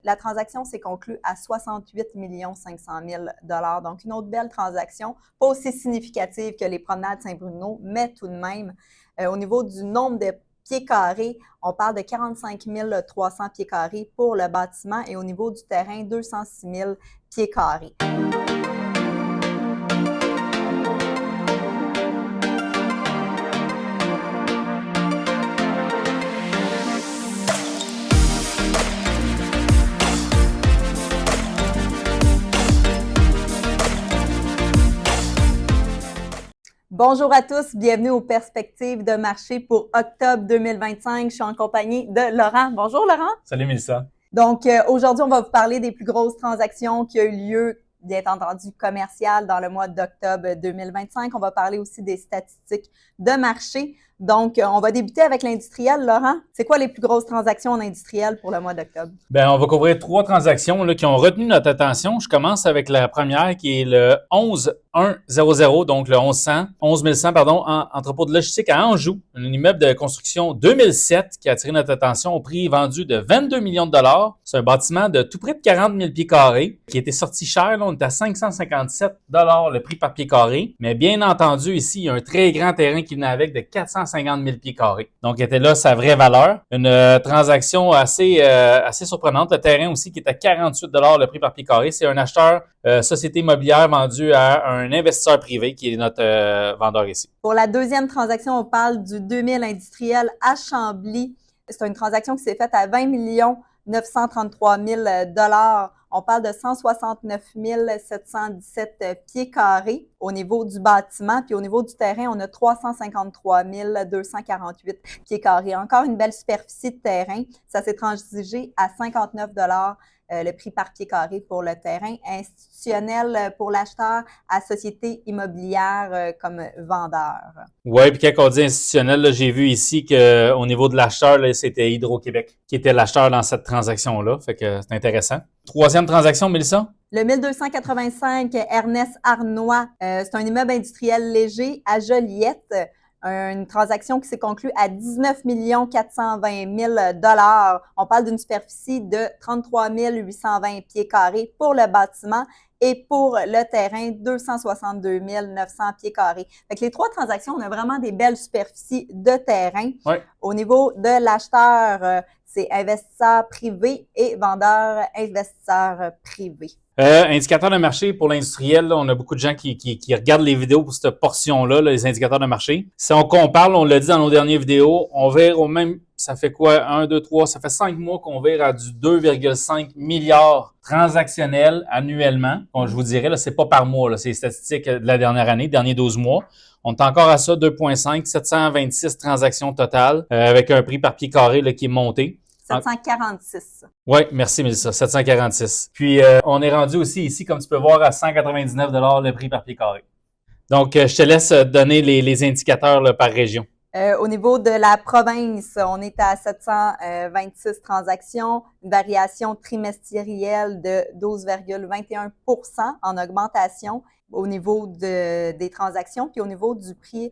La transaction s'est conclue à 68 500 000 $. Donc, une autre belle transaction, pas aussi significative que les promenades Saint-Bruno, mais tout de même, au niveau du nombre de pieds carrés, on parle de 45 300 pieds carrés pour le bâtiment et au niveau du terrain, 206 000 pieds carrés. Bonjour à tous, bienvenue aux perspectives de marché pour octobre 2025. Je suis en compagnie de Laurent. Bonjour Laurent. Salut Mélissa. Donc aujourd'hui, on va vous parler des plus grosses transactions qui ont eu lieu, bien entendu, commerciales dans le mois d'octobre 2025. On va parler aussi des statistiques de marché. Donc, on va débuter avec l'industriel. Laurent, c'est quoi les plus grosses transactions en industriel pour le mois d'octobre? On va couvrir 3 transactions là, qui ont retenu notre attention. Je commence avec la première qui est le 11100, donc le 11 100, entrepôt de logistique à Anjou, un immeuble de construction 2007 qui a attiré notre attention au prix vendu de 22 millions de dollars. C'est un bâtiment de tout près de 40 000 pieds carrés qui était sorti cher. Là, on est à 557 $ le prix par pied carré. Mais bien entendu, ici, il y a un très grand terrain qui venait avec de 450 000 pieds carrés. Donc, était là sa vraie valeur. Une transaction assez surprenante. Le terrain aussi qui est à 48 $ le prix par pied carré. C'est un acheteur société immobilière vendu à un investisseur privé qui est notre vendeur ici. Pour la deuxième transaction, on parle du 2000 industriel à Chambly. C'est une transaction qui s'est faite à 20 933 000 $. On parle de 169 717 pieds carrés au niveau du bâtiment. Puis au niveau du terrain, on a 353 248 pieds carrés. Encore une belle superficie de terrain. Ça s'est transigé à 59 $ le prix par pied carré pour le terrain. Institutionnel pour l'acheteur, à société immobilière comme vendeur. Oui, puis quand on dit institutionnel, là, j'ai vu ici qu'au niveau de l'acheteur, là, c'était Hydro-Québec qui était l'acheteur dans cette transaction-là. Fait que c'est intéressant. Troisième transaction, Mélissa? Le 1285 Ernest Arnois, c'est un immeuble industriel léger à Joliette. Une transaction qui s'est conclue à 19 420 000 $. On parle d'une superficie de 33 820 pieds carrés pour le bâtiment et pour le terrain, 262 900 pieds carrés. Fait que les 3 transactions, on a vraiment des belles superficies de terrain. Oui. Au niveau de l'acheteur, c'est investisseur privé et vendeur investisseur privé. Indicateurs de marché pour l'industriel, là, on a beaucoup de gens qui regardent les vidéos pour cette portion-là, là, les indicateurs de marché. Si on compare, on l'a dit dans nos dernières vidéos, on vire au même, ça fait quoi? 1, 2, 3, ça fait 5 mois qu'on vire à du 2,5 milliards transactionnels annuellement. Bon, je vous dirais, là, c'est pas par mois, là, c'est les statistiques de la dernière année, derniers 12 mois. On est encore à ça, 2,5, 726 transactions totales, avec un prix par pied carré là, qui est monté. 746. Oui, merci Mélissa, 746. Puis, on est rendu aussi ici, comme tu peux voir, à 199 $ le prix par pied carré. Donc, je te laisse donner les indicateurs là, par région. Au niveau de la province, on est à 726 transactions, une variation trimestrielle de 12,21 % en augmentation au niveau des transactions. Puis au niveau du prix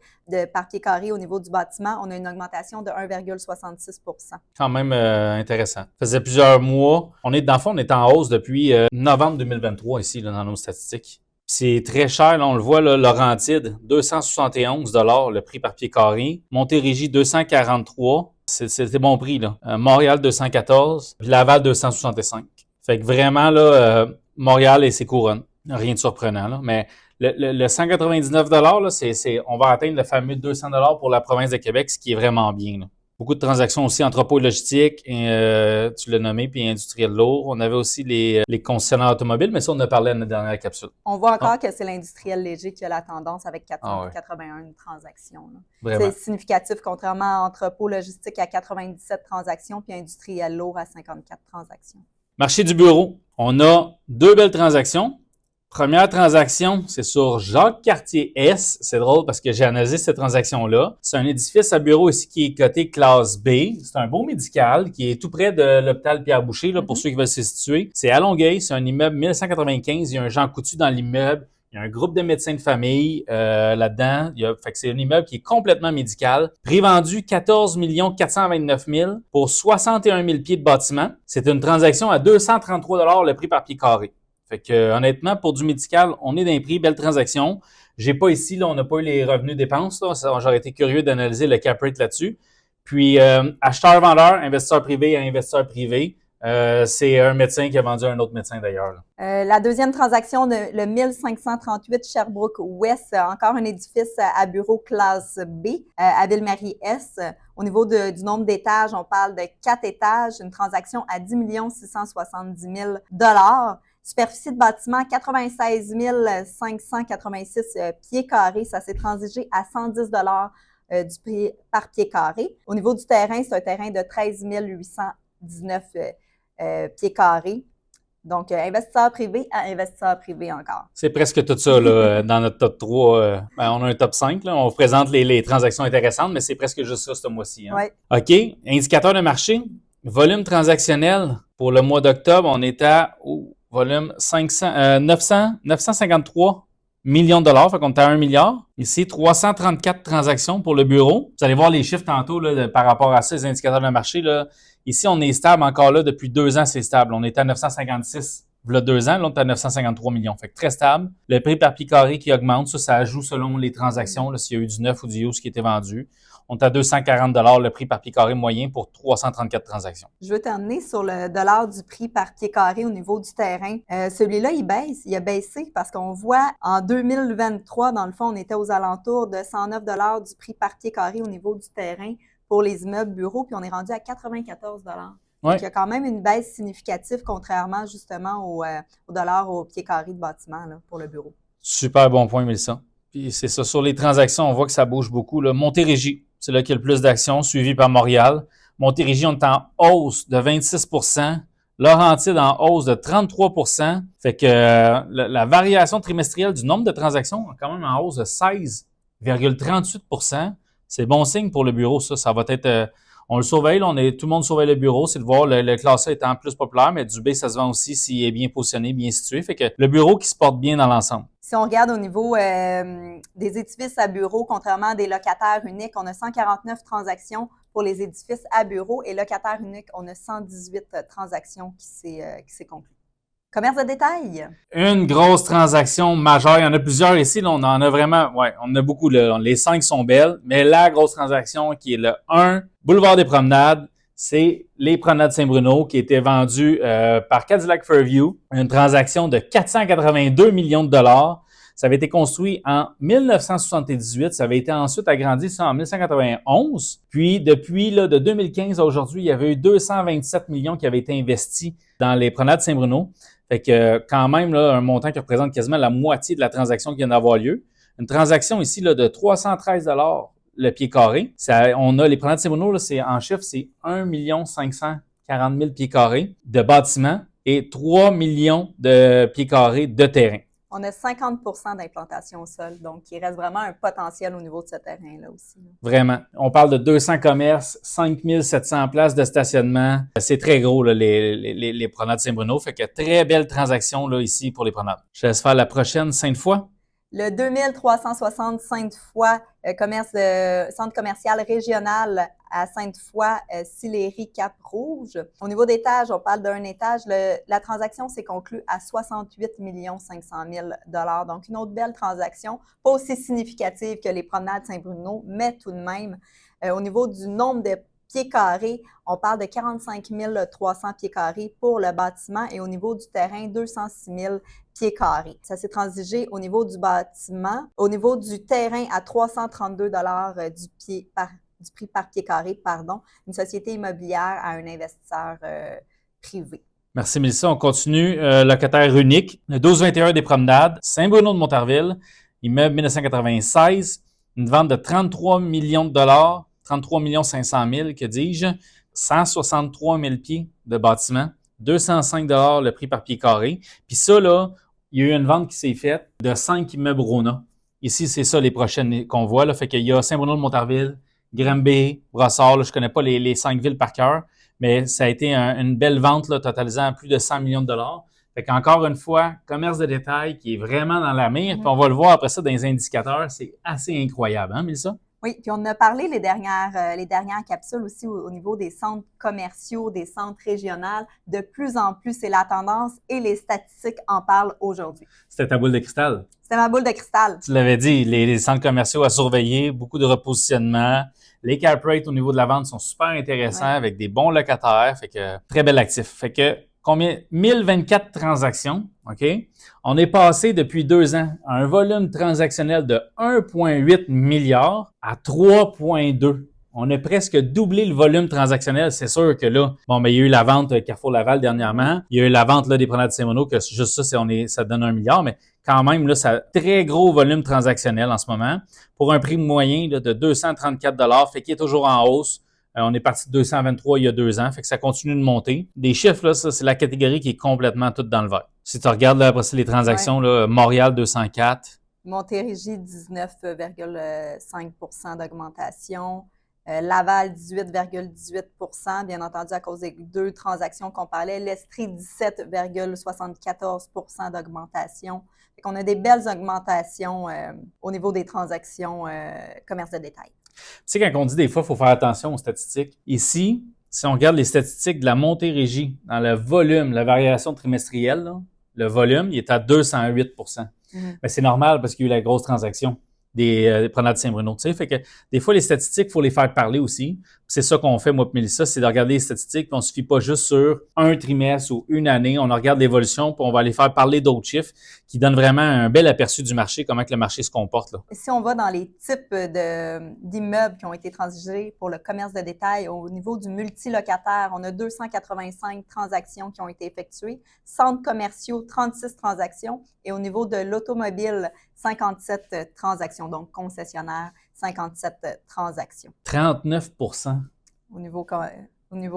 par pied carré, au niveau du bâtiment, on a une augmentation de 1,66 %. Quand même intéressant. Ça faisait plusieurs mois. Dans le fond, on est en hausse depuis novembre 2023 ici, là, dans nos statistiques. C'est très cher, là, on le voit, là, Laurentide, 271 $ le prix par pied carré. Montérégie, 243. C'était bon prix, là. Montréal, 214. Puis Laval, 265. Fait que vraiment, là, Montréal et ses couronnes. Rien de surprenant, là. Mais le 199 $, là, on va atteindre le fameux 200 $ pour la province de Québec, ce qui est vraiment bien, là. Beaucoup de transactions aussi, entrepôt logistique, et, tu l'as nommé, puis industriel lourd. On avait aussi les concessionnaires automobiles, mais ça, on en a parlé dans la dernière capsule. On voit encore que c'est l'industriel léger qui a la tendance avec 481 transactions. C'est significatif, contrairement à entrepôt logistique à 97 transactions, puis industriel lourd à 54 transactions. Marché du bureau, on a 2 belles transactions. Première transaction, c'est sur Jacques-Cartier-S. C'est drôle parce que j'ai analysé cette transaction-là. C'est un édifice à bureau ici qui est coté classe B. C'est un beau médical qui est tout près de l'hôpital Pierre-Boucher, là, pour ceux qui veulent se situer. C'est à Longueuil, c'est un immeuble 1195. Il y a un Jean Coutu dans l'immeuble. Il Il y a un groupe de médecins de famille là-dedans. Fait que c'est un immeuble qui est complètement médical. Prix vendu 14 429 000 pour 61 000 pieds de bâtiment. C'est une transaction à 233 $ le prix par pied carré. Fait que honnêtement, pour du médical, on est dans les prix, belle transaction. J'ai pas ici, là, on n'a pas eu les revenus dépenses. Là. J'aurais été curieux d'analyser le cap rate là-dessus. Puis, acheteur-vendeur, investisseur privé à investisseur privé. C'est un médecin qui a vendu à un autre médecin d'ailleurs. La deuxième transaction, le 1538 Sherbrooke West, encore un édifice à bureau classe B à Ville-Marie-Est. Au niveau du nombre d'étages, on parle de 4 étages, une transaction à 10 670 000 $. Superficie de bâtiment, 96 586 pieds carrés. Ça s'est transigé à 110 $ du prix par pied carré. Au niveau du terrain, c'est un terrain de 13 819 pieds carrés. Donc, investisseur privé à investisseur privé encore. C'est presque tout ça là, dans notre top 3. On a un top 5. Là. On vous présente les transactions intéressantes, mais c'est presque juste ça ce mois-ci. Hein. Ouais. OK. Indicateur de marché. Volume transactionnel. Pour le mois d'octobre, on est à volume 953 millions de dollars. Fait qu'on est à 1 milliard. Ici, 334 transactions pour le bureau. Vous allez voir les chiffres tantôt là, par rapport à ça, les indicateurs de marché. Là. Ici, on est stable encore là depuis 2 ans, c'est stable. On est à 956 il y a 2 ans, là, on est à 953 millions. Fait que très stable. Le prix par pied carré qui augmente, ça joue selon les transactions, là, s'il y a eu du neuf ou du used qui était vendu. On est à 240 $ le prix par pied carré moyen pour 334 transactions. Je veux t'emmener sur le dollar du prix par pied carré au niveau du terrain. Celui-là, il baisse. Il a baissé parce qu'on voit en 2023, dans le fond, on était aux alentours de 109 $ du prix par pied carré au niveau du terrain pour les immeubles bureaux, puis on est rendu à 94 $. Ouais. Donc, il y a quand même une baisse significative, contrairement justement au dollar au pied carré de bâtiment là, pour le bureau. Super bon point, Mélissa. Puis c'est ça, sur les transactions, on voit que ça bouge beaucoup. Là. Montérégie, c'est là qu'il y a le plus d'actions, suivi par Montréal. Montérégie, on est en hausse de 26 %. Laurentide en hausse de 33 %. Fait que la variation trimestrielle du nombre de transactions est quand même en hausse de 16,38 %. C'est bon signe pour le bureau, ça. Ça va être... on le surveille, là, tout le monde surveille le bureau, c'est de voir le classe A étant plus populaire, mais du B, ça se vend aussi s'il est bien positionné, bien situé. Fait que le bureau qui se porte bien dans l'ensemble. Si on regarde au niveau des édifices à bureau, contrairement à des locataires uniques, on a 149 transactions pour les édifices à bureau et locataires uniques, on a 118 transactions qui s'est conclues. Commerce de détail. Une grosse transaction majeure. Il y en a plusieurs ici. Là, on en a vraiment, on en a beaucoup. Là. Les 5 sont belles, mais la grosse transaction qui est le 1, Boulevard des Promenades, c'est les Promenades Saint-Bruno qui était vendu par Cadillac Fairview. Une transaction de 482 millions de dollars. Ça avait été construit en 1978. Ça avait été ensuite agrandi en 1991. Puis, depuis là, de 2015 à aujourd'hui, il y avait eu 227 millions qui avaient été investis dans les Promenades Saint-Bruno. Fait que quand même, là, un montant qui représente quasiment la moitié de la transaction qui vient d'avoir lieu. Une transaction ici là, de 313 $ le pied carré. On a les Promenades Saint-Bruno, là, en chiffre, c'est 1 540 000 pieds carrés de bâtiments et 3 millions de pieds carrés de terrain. On a 50 % d'implantation au sol, donc il reste vraiment un potentiel au niveau de ce terrain-là aussi. Vraiment. On parle de 200 commerces, 5 700 places de stationnement. C'est très gros, là, les Promenades Saint-Bruno. Fait que très belle transaction là, ici pour les Promenades. Je laisse faire la prochaine, Sainte-Foy. Le 2360 Sainte-Foy, centre commercial régional à Sainte-Foy, Sillery, Cap-Rouge. Au niveau d'étage, on parle d'un étage. La transaction s'est conclue à 68 500 000 $. Donc, une autre belle transaction, pas aussi significative que les Promenades Saint-Bruno, mais tout de même, au niveau du nombre de pieds carrés, on parle de 45 300 pieds carrés pour le bâtiment et au niveau du terrain, 206 000 pieds carrés. Ça s'est transigé au niveau du bâtiment, au niveau du terrain à 332 $ du prix par pied carré, une société immobilière à un investisseur privé. Merci Mélissa. On continue. Locataire unique, le 1221 des Promenades, Saint-Bruno de Montarville, immeuble 1996, une vente de 33 millions de dollars. 33 500 000, que dis-je, 163 000 pieds de bâtiment, 205 $ le prix par pied carré. Puis ça, là, il y a eu une vente qui s'est faite de 5 immeubles Rona. Ici, c'est ça les prochaines qu'on voit. Là. Fait qu'il y a Saint-Bruno de Montarville, Granby, Brossard. Là, je ne connais pas les 5 villes par cœur, mais ça a été une belle vente là, totalisant plus de 100 millions de dollars. Fait qu'encore une fois, commerce de détail qui est vraiment dans la mire, Mhm. puis on va le voir après ça dans les indicateurs, c'est assez incroyable, hein, Mélissa? Oui, puis on a parlé les dernières capsules aussi au niveau des centres commerciaux, des centres régionaux. De plus en plus, c'est la tendance et les statistiques en parlent aujourd'hui. C'était ta boule de cristal. C'était ma boule de cristal. Tu l'avais dit, les centres commerciaux à surveiller, beaucoup de repositionnement. Les cap rates au niveau de la vente sont super intéressants Ouais. avec des bons locataires. Fait que très bel actif. Fait que combien? 1024 transactions, OK? On est passé depuis 2 ans à un volume transactionnel de 1,8 milliard à 3,2. On a presque doublé le volume transactionnel. C'est sûr que là, bon, mais il y a eu la vente Carrefour Laval dernièrement. Il y a eu la vente là, des Promenades de Saint-Mono, que juste ça, ça donne 1 milliard. Mais quand même, là, ça a très gros volume transactionnel en ce moment. Pour un prix moyen là, de 234 $, fait qu'il est toujours en hausse. On est parti de 223 il y a 2 ans, fait que ça continue de monter. Des chiffres, là, ça, c'est la catégorie qui est complètement toute dans le vert. Si tu regardes là, après ça, les transactions, là, Montréal 204. Montérégie, 19,5 % d'augmentation. Laval, 18,18 %, bien entendu, à cause des 2 transactions qu'on parlait. L'Estrie, 17,74 % d'augmentation. Fait qu'on a des belles augmentations au niveau des transactions commerce de détail. Tu sais, quand on dit des fois, il faut faire attention aux statistiques. Ici, si on regarde les statistiques de la Montérégie, dans le volume, la variation trimestrielle, là, le volume, il est à 208 %. Mais c'est normal parce qu'il y a eu la grosse transaction des Promenades de Saint-Bruno. Tu sais, fait que des fois, les statistiques, il faut les faire parler aussi. C'est ça qu'on fait, moi et Mélissa, c'est de regarder les statistiques. On ne se fie pas juste sur un trimestre ou une année. On regarde l'évolution, puis on va aller faire parler d'autres chiffres qui donnent vraiment un bel aperçu du marché, comment que le marché se comporte, là. Si on va dans les types d'immeubles qui ont été transigés pour le commerce de détail, au niveau du multilocataire, on a 285 transactions qui ont été effectuées, centres commerciaux, 36 transactions, et au niveau de l'automobile, 57 transactions, donc concessionnaire, 57 transactions. 39 % Au niveau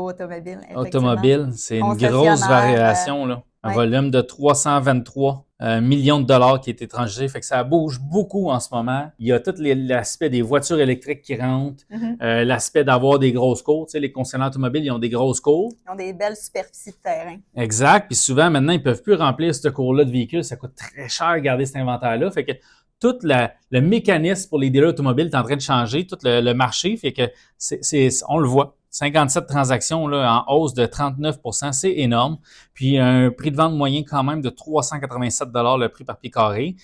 automobile, effectivement. automobile, c'est une grosse Concessionnaire, variation, là. Un ouais. volume de 323 millions de dollars qui est étranger. Fait que ça bouge beaucoup en ce moment. Il y a tout l'aspect des voitures électriques qui rentrent, l'aspect d'avoir des grosses cours. Tu sais, les concessionnaires automobiles, ils ont des grosses cours. Ils ont des belles superficies de terrain. Exact. Puis souvent, maintenant, ils ne peuvent plus remplir ce cours-là de véhicules. Ça coûte très cher de garder cet inventaire-là. Fait que tout le mécanisme pour les dealers automobiles est en train de changer, tout le marché. Fait que on le voit. 57 transactions là, en hausse de 39 %, c'est énorme. Puis un prix de vente moyen quand même de 387 $ le prix par pied carré.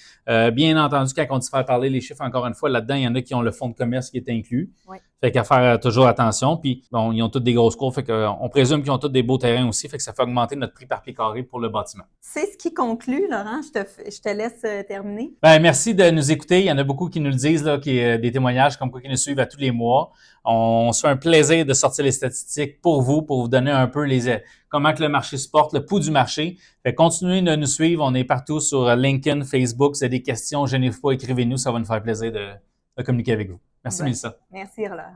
Bien entendu, quand on dit faire parler les chiffres, encore une fois, là-dedans, il y en a qui ont le fonds de commerce qui est inclus. Oui. Fait qu'à faire toujours attention. Puis bon, ils ont toutes des grosses cours, fait qu'on présume qu'ils ont tous des beaux terrains aussi, fait que ça fait augmenter notre prix par pied carré pour le bâtiment. C'est ce qui conclut, Laurent. Je te laisse terminer. Ben, merci de nous écouter. Il y en a beaucoup qui nous le disent, là, des témoignages comme quoi qui nous suivent à tous les mois. On se fait un plaisir de sortir les statistiques pour vous donner un peu comment que le marché se porte, le pouls du marché. Fait continuez de nous suivre. On est partout sur LinkedIn, Facebook. Si vous avez des questions, gênez-vous pas, écrivez-nous. Ça va nous faire plaisir de communiquer avec vous. Merci, Mélissa. Merci, Laurent.